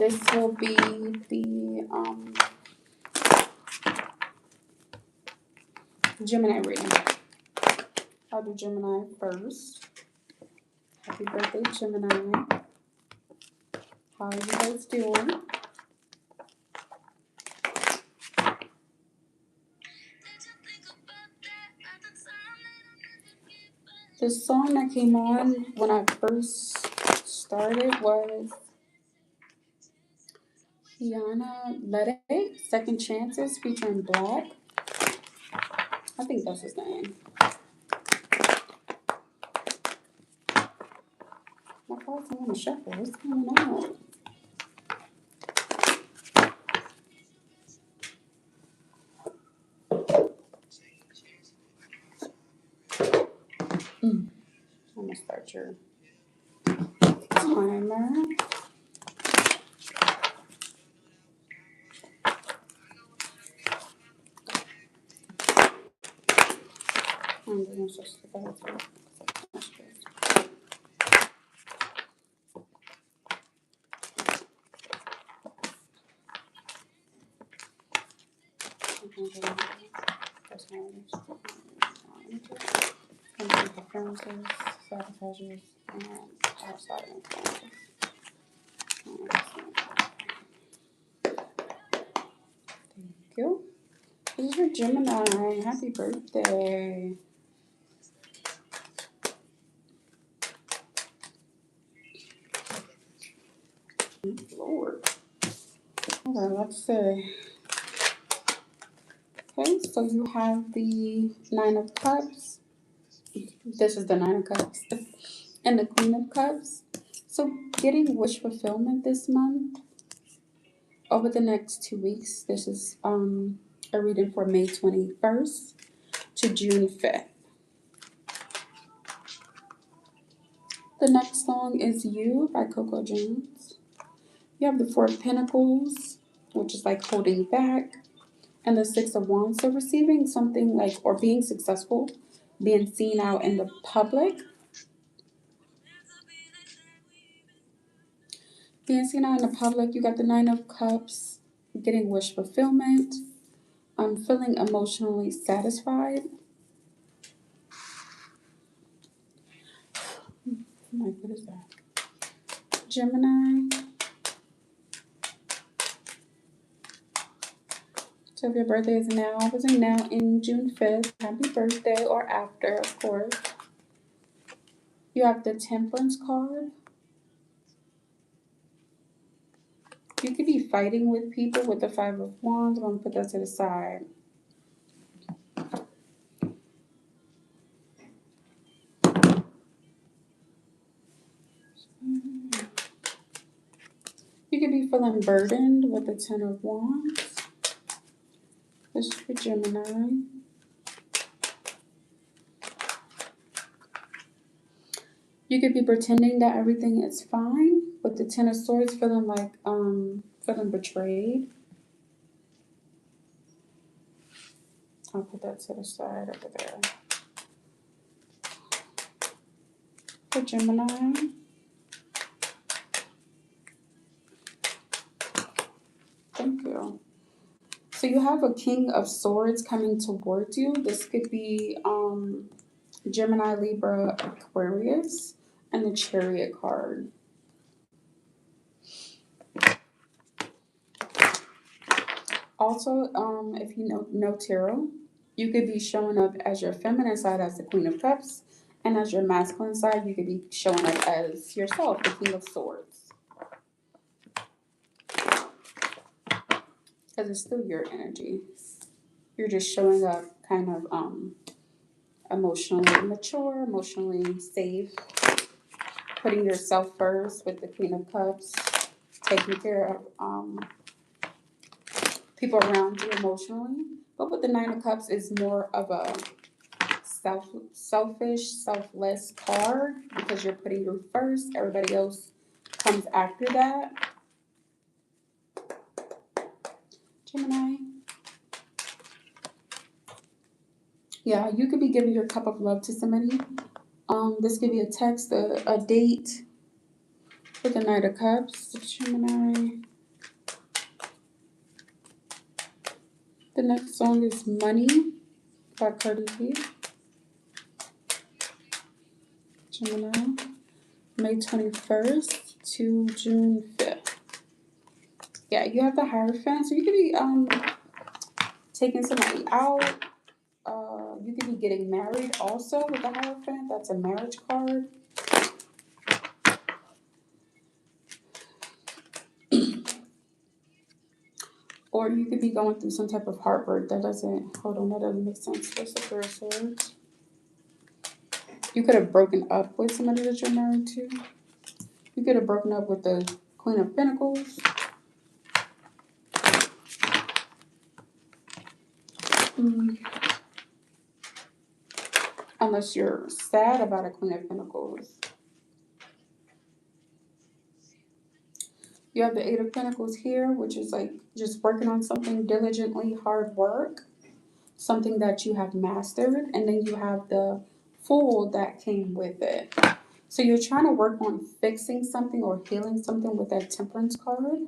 This will be the Gemini reading. I'll do Gemini first. Happy birthday, Gemini. How are you guys doing? The song that came on when I first started was Kiana Let It, Second Chances featuring Black. I think that's his name. My cards are on the shuffle. What's going on? I'm gonna start your timer. I'm gonna just look at it. Appearances, sabotages, and outside influences. Thank you. This is your Gemini. Happy birthday. Lord. Okay, let's see. Okay, so you have the Nine of Cups. This is the Nine of Cups. And the Queen of Cups. So getting wish fulfillment this month. Over the next 2 weeks, this is a reading for May 21st to June 5th. The next song is You by Coco Jones. You have the Four of Pentacles, which is like holding back, and the Six of Wands. So receiving something like, or being successful, being seen out in the public. Being seen out in the public, you got the Nine of Cups, getting wish fulfillment, feeling emotionally satisfied. Like, what is that? Gemini. So if your birthday is now, between now and June 5th, happy birthday, or after, of course. You have the Temperance card. You could be fighting with people with the Five of Wands. I'm going to put that to the side. You could be feeling burdened with the Ten of Wands. This is for Gemini. You could be pretending that everything is fine with the Ten of Swords, feeling like feeling betrayed. I'll put that to the side over there. For Gemini. Thank you. So you have a King of Swords coming towards you. This could be Gemini, Libra, Aquarius, and the Chariot card. Also, if you know tarot, you could be showing up as your feminine side as the Queen of Cups, and as your masculine side, you could be showing up as yourself, the King of Swords. Because it's still your energy. You're just showing up kind of emotionally mature, emotionally safe, putting yourself first with the Queen of Cups, taking care of people around you emotionally. But with the Nine of Cups is more of a selfish, selfless card because you're putting you first. Everybody else comes after that. Gemini. Yeah, you could be giving your cup of love to somebody. This could be a text, a date with the Knight of Cups, Gemini. The next song is Money by Cardi B. Gemini. May 21st to June 5th. Yeah, you have the Hierophant. So you could be taking somebody out. You could be getting married also with the Hierophant. That's a marriage card. Or you could be going through some type of heartbreak. That doesn't, hold on, that doesn't make sense. What's the Pair of Swords? You could have broken up with somebody that you're married to. You could have broken up with the Queen of Pentacles. Unless you're sad about a Queen of Pentacles. You have the Eight of Pentacles here, which is like just working on something diligently, hard work, something that you have mastered. And then you have the Fool that came with it. So you're trying to work on fixing something or healing something with that Temperance card.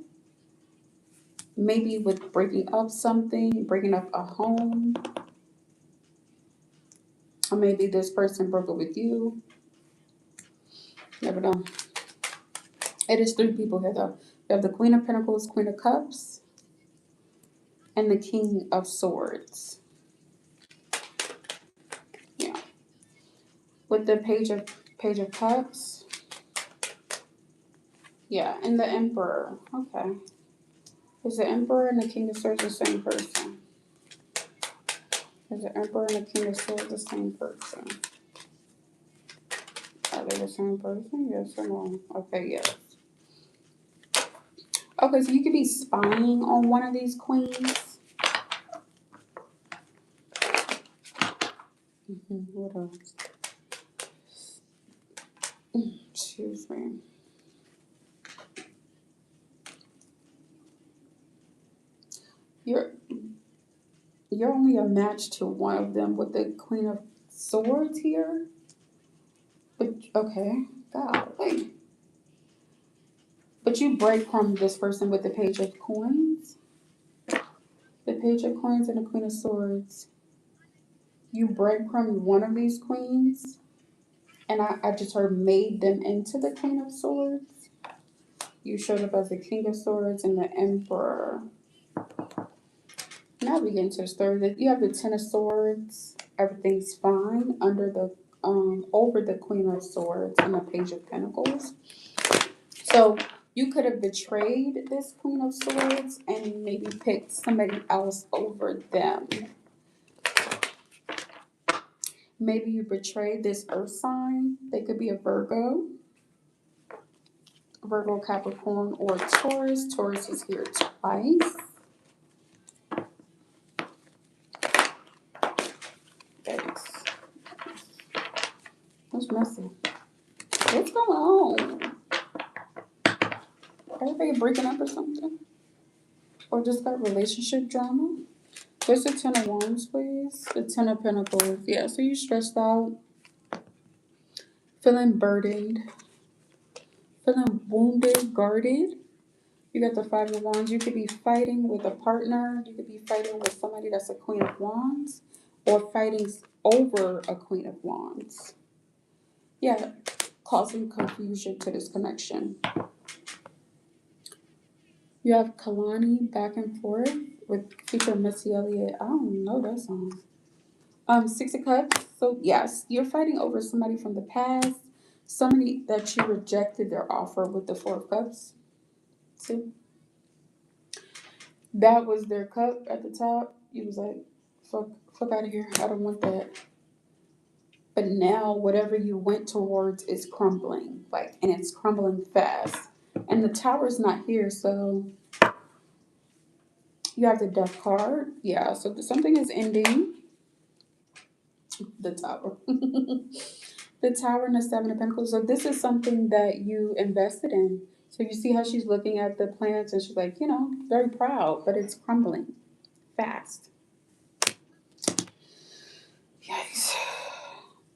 Maybe with breaking up something, breaking up a home. Or maybe this person broke up with you. Never know. It is three people here though. You have the Queen of Pentacles, Queen of Cups, and the King of Swords. Yeah. With the Page of Cups. Yeah, and the Emperor. Okay. Is the Emperor and the King of Swords the same person? Is the Emperor and the King of Swords the same person? Are they the same person? Yes or no? Okay, yes. Okay, so you could be spying on one of these queens. What else? Excuse me. You're only a match to one of them with the Queen of Swords here. But okay, golly. But you breadcrumb this person with the Page of Coins. The Page of Coins and the Queen of Swords. You breadcrumbed one of these queens. And I just heard made them into the Queen of Swords. You showed up as the King of Swords and the Emperor. Now we get into the story. You have the Ten of Swords. Everything's fine under the over the Queen of Swords and the Page of Pentacles. So you could have betrayed this Queen of Swords and maybe picked somebody else over them. Maybe you betrayed this Earth sign. They could be a Virgo, Capricorn, or Taurus. Taurus is here twice. That's messy. What's going on? Everybody breaking up or something? Or just got relationship drama? Where's the Ten of Wands, please? The Ten of Pentacles. Yeah, so you stressed out, feeling burdened, feeling wounded, guarded. You got the Five of Wands. You could be fighting with a partner. You could be fighting with somebody that's a Queen of Wands. Or fighting over a Queen of Wands. Yeah, causing confusion to this connection. You have Kalani Back and Forth with feature Missy Elliott. I don't know that song. Six of Cups. So yes, you're fighting over somebody from the past. Somebody that you rejected their offer with the Four of Cups. See? That was their cup at the top. You was like, fuck out of here. I don't want that. But now whatever you went towards is crumbling. And it's crumbling fast. And the Tower's not here, so you have the Death card. Yeah, so something is ending. The Tower. The Tower and the Seven of Pentacles. So this is something that you invested in. So you see how she's looking at the plants and she's like, very proud, but it's crumbling fast. Yikes.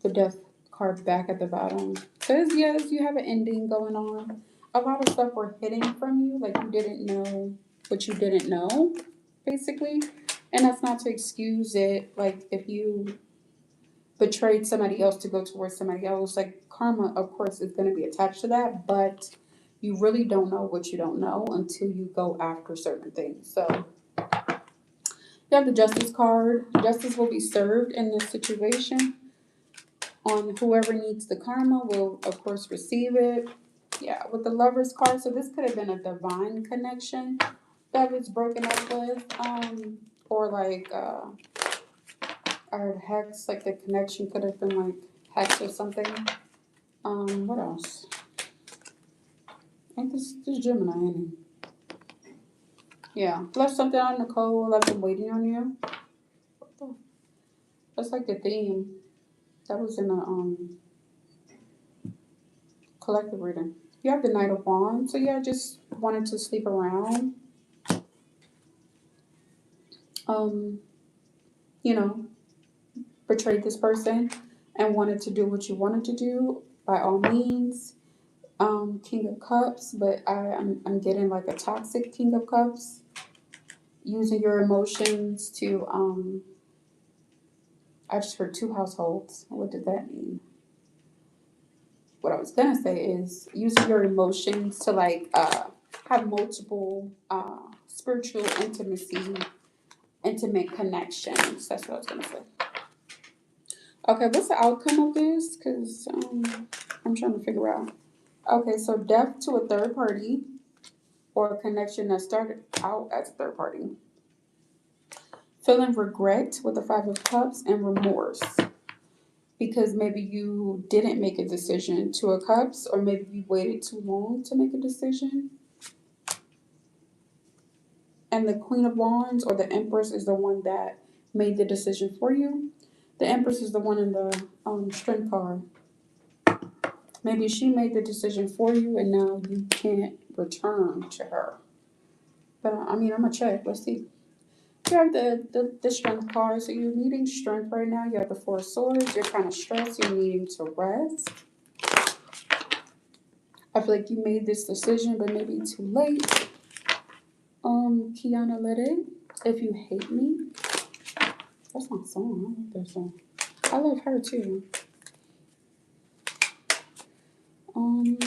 The Death card back at the bottom says, yes, you have an ending going on. A lot of stuff were hidden from you, like you didn't know what you didn't know, basically. And that's not to excuse it. Like if you betrayed somebody else to go towards somebody else, like karma, of course, is going to be attached to that. But you really don't know what you don't know until you go after certain things. So you have the justice card. Justice will be served in this situation. On whoever needs the karma will, of course, receive it. Yeah, with the lovers card. So this could have been a divine connection that was broken up with, or like I heard hex, like the connection could have been like hex or something. What else? I think this Gemini, ain't he? Yeah, left something on Nicole. I've been waiting on you. That's like the theme that was in the collective reading. You have the Knight of Wands, so yeah, just wanted to sleep around. Um, you know, betrayed this person and wanted to do what you wanted to do by all means. King of Cups, but I'm getting like a toxic King of Cups, using your emotions to I just heard two households. What does that mean? What I was gonna say is using your emotions to like have multiple spiritual intimate connections. That's what I was gonna say. Okay, what's the outcome of this? Because I'm trying to figure out. Okay, so death to a third party or a connection that started out as a third party. Feeling regret with the Five of Cups and remorse because maybe you didn't make a decision. Two of Cups, or maybe you waited too long to make a decision. And the Queen of Wands or the Empress is the one that made the decision for you. The Empress is the one in the Strength card. Maybe she made the decision for you and now you can't return to her. But I mean, I'm going to check. Let's see. You have the Strength card, so you're needing strength right now. You have the Four of Swords. You're kind of stressed. You're needing to rest. I feel like you made this decision, but maybe too late. Kiana Let It. If You Hate Me. That's my song. I like that song. I love her too. Um.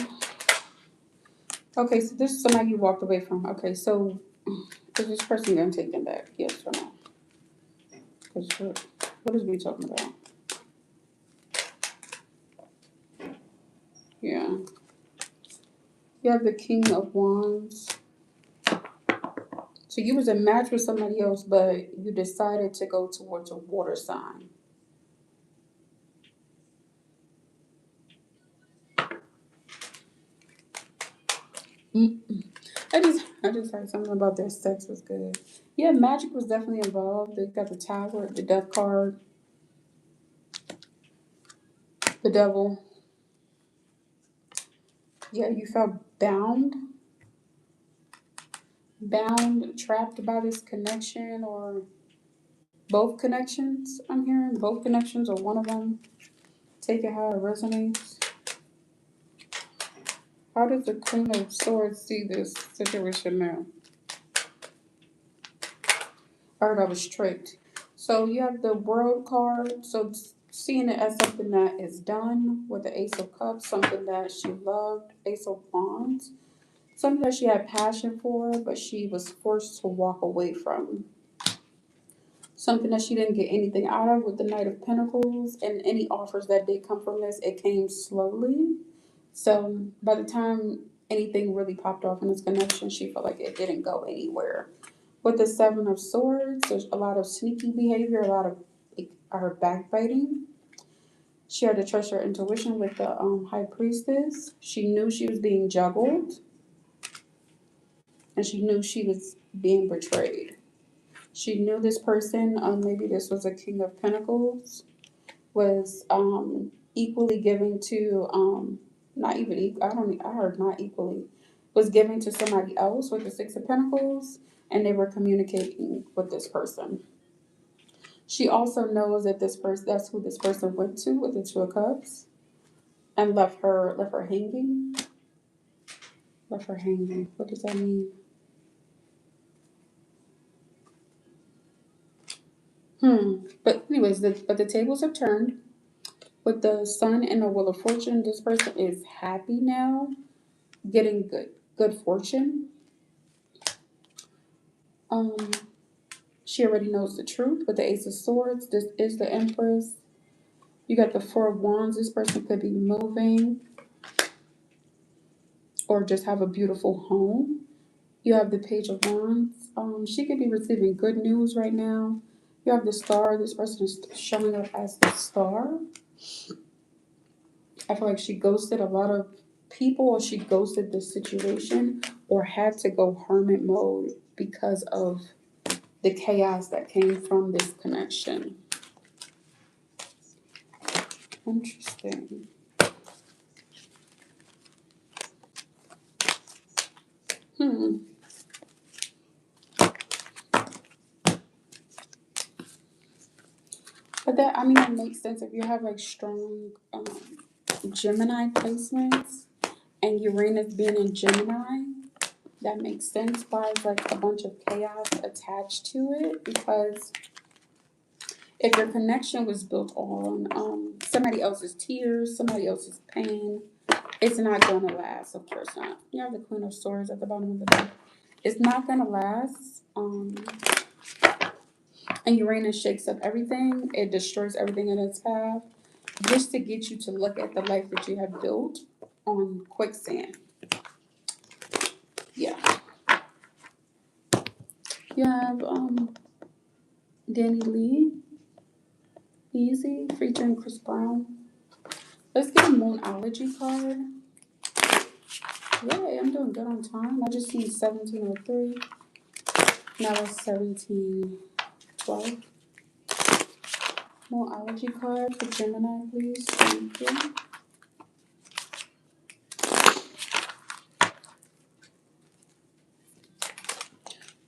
Okay, so this is somebody you walked away from. Okay, so is this person gonna take them back? Yes or no? Because what is we talking about? Yeah. You have the King of Wands. So you was a match with somebody else, but you decided to go towards a water sign. Mm-mm. I just heard something about their sex was good. Yeah, magic was definitely involved. They got the Tower, the Death card, the Devil. Yeah, you felt bound, trapped by this connection or both connections. I'm hearing both connections or one of them. Take it how it resonates. How does the Queen of Swords see this situation now? I heard I was tricked. So you have the World card. So seeing it as something that is done with the Ace of Cups, something that she loved, Ace of Wands, something that she had passion for, but she was forced to walk away from. Something that she didn't get anything out of with the Knight of Pentacles, and any offers that did come from this, it came slowly. So by the time anything really popped off in this connection, she felt like it didn't go anywhere. With the Seven of Swords, there's a lot of sneaky behavior, a lot of her backbiting. She had to trust her intuition with the High Priestess. She knew she was being juggled, and she knew she was being betrayed. She knew this person, maybe this was a King of Pentacles, was equally giving to not even I don't I heard not equally, was giving to somebody else with the Six of Pentacles, and they were communicating with this person. She also knows that this person, that's who this person went to with the Two of Cups, and left her hanging. Left her hanging. What does that mean? But anyways, but the tables have turned. With the sun and the wheel of fortune, this person is happy now, getting good fortune. Um, she already knows the truth. With the Ace of Swords, this is the Empress. You got the Four of Wands. This person could be moving or just have a beautiful home. You have the Page of Wands. She could be receiving good news right now. You have the Star. This person is showing up as the Star. I feel like she ghosted a lot of people, or she ghosted the situation, or had to go hermit mode because of the chaos that came from this connection. Interesting. Hmm. But that, I mean, that makes sense if you have like strong Gemini placements and Uranus being in Gemini. That makes sense. Why is like a bunch of chaos attached to it? Because if your connection was built on somebody else's tears, somebody else's pain, it's not gonna last. Of course not. You have the Queen of Swords at the bottom of the deck. It's not gonna last. And Uranus shakes up everything. It destroys everything in its path, just to get you to look at the life that you have built on quicksand. Yeah. You have Danny Lee, Easy, featuring Chris Brown. Let's get a Moonology card. Yay, I'm doing good on time. I just seen 1703. Now it's 1712. Moonology card for Gemini, please. Thank you.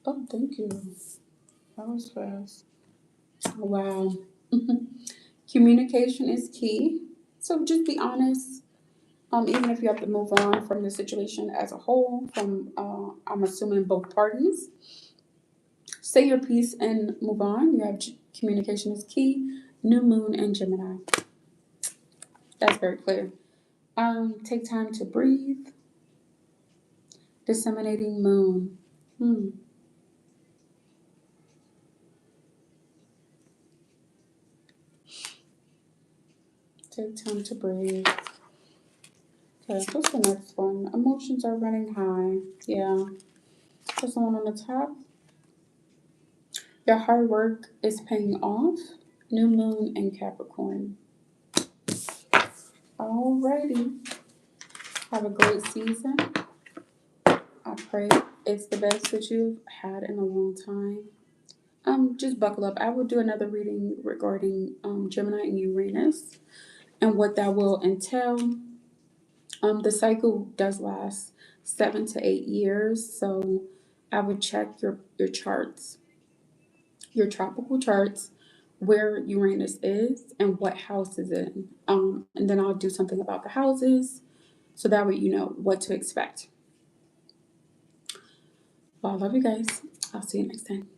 Oh, thank you. That was fast. Oh, wow. Communication is key. So just be honest. Even if you have to move on from the situation as a whole, from I'm assuming both parties, say your piece and move on. You have communication is key. New moon and Gemini. That's very clear. Take time to breathe. Disseminating moon. Hmm. Take time to breathe. Okay, what's the next one? Emotions are running high. Yeah. What's the one on the top? Your hard work is paying off. New moon and Capricorn. Alrighty. Have a great season. I pray it's the best that you've had in a long time. Just buckle up. I will do another reading regarding Gemini and Uranus and what that will entail. The cycle does last 7 to 8 years, so I would check your charts, your tropical charts, where Uranus is and what house is in. And then I'll do something about the houses, so that way you know what to expect. Well, I love you guys. I'll see you next time.